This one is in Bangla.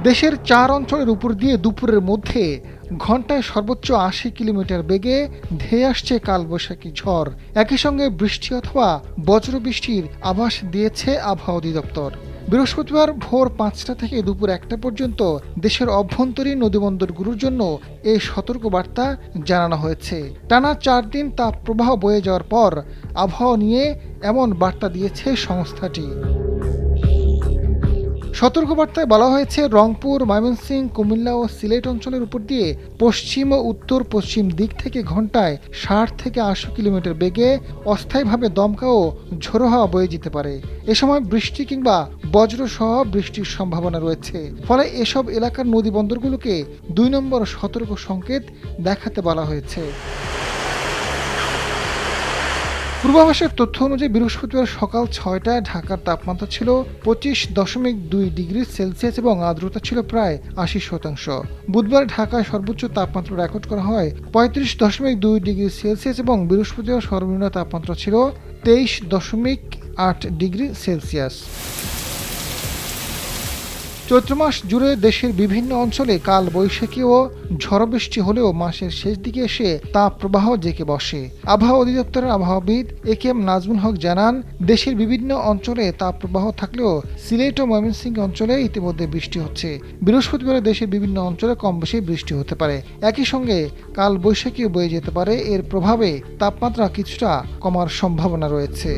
দেশের 4 অঞ্চলের উপর দিয়ে দুপুরের মধ্যে ঘন্টায় সর্বোচ্চ ৮০ কিলোমিটার বেগে ধেয়ে আসছে কালবৈশাখী ঝড়। একই সঙ্গে বৃষ্টি অথবা বজ্রবৃষ্টির আভাস দিয়েছে আবহাওয়া অধিদপ্তর। বৃহস্পতিবার ভোর ৫টা থেকে দুপুর ১টা পর্যন্ত দেশের অভ্যন্তরীণ নদীবন্দরগুলোর জন্য এই সতর্কবার্তা জানানো হয়েছে। টানা ৪ দিন তাপপ্রবাহ বয়ে যাওয়ার পর আবহাওয়া নিয়ে এমন বার্তা দিয়েছে সংস্থাটি। সতর্কবার্তায় বলা হয়েছে, রংপুর, ময়মনসিংহ, কুমিল্লা ও সিলেট অঞ্চলের উপর দিয়ে পশ্চিম ও উত্তর পশ্চিম দিক থেকে ঘন্টায় ৬০ থেকে ৮০ কিলোমিটার বেগে অস্থায়ীভাবে দমকা ও ঝোড়ো হাওয়া বয়ে যেতে পারে। এ সময় বৃষ্টি কিংবা বজ্রসহ বৃষ্টির সম্ভাবনা রয়েছে। ফলে এসব এলাকার নদীবন্দরগুলোকে ২ নম্বর সতর্ক সংকেত দেখাতে বলা হয়েছে। পূর্বাভাসের তথ্য অনুযায়ী বৃহস্পতিবার সকাল ৬টায় ঢাকার তাপমাত্রা ছিল ২৫.২ ডিগ্রি সেলসিয়াস এবং আর্দ্রতা ছিল প্রায় ৮০%। বুধবার ঢাকায় সর্বোচ্চ তাপমাত্রা রেকর্ড করা হয় ৩৫.২ ডিগ্রি সেলসিয়াস এবং বৃহস্পতিবার সর্বনিম্ন তাপমাত্রা ছিল ২৩.৮ ডিগ্রি সেলসিয়াস। চৈত্র মাস জুড়ে দেশের বিভিন্ন অঞ্চলে কাল বৈশাখী ও ঝড় বৃষ্টি হলেও মাসের শেষ দিকে এসে তাপপ্রবাহ জেঁকে বসে। আবহাওয়া অধিদপ্তরের আবহাওয়াবিদ একেএম নাজমুল হক জানান, দেশের বিভিন্ন অঞ্চলে তাপপ্রবাহ থাকলেও সিলেট ও ময়মনসিংহ অঞ্চলে ইতিমধ্যে বৃষ্টি হচ্ছে। বৃহস্পতিবার দেশের বিভিন্ন অঞ্চলে কম বেশি বৃষ্টি হতে পারে। একই সঙ্গে কাল বৈশাখীও বয়ে যেতে পারে। এর প্রভাবে তাপমাত্রা কিছুটা কমার সম্ভাবনা রয়েছে।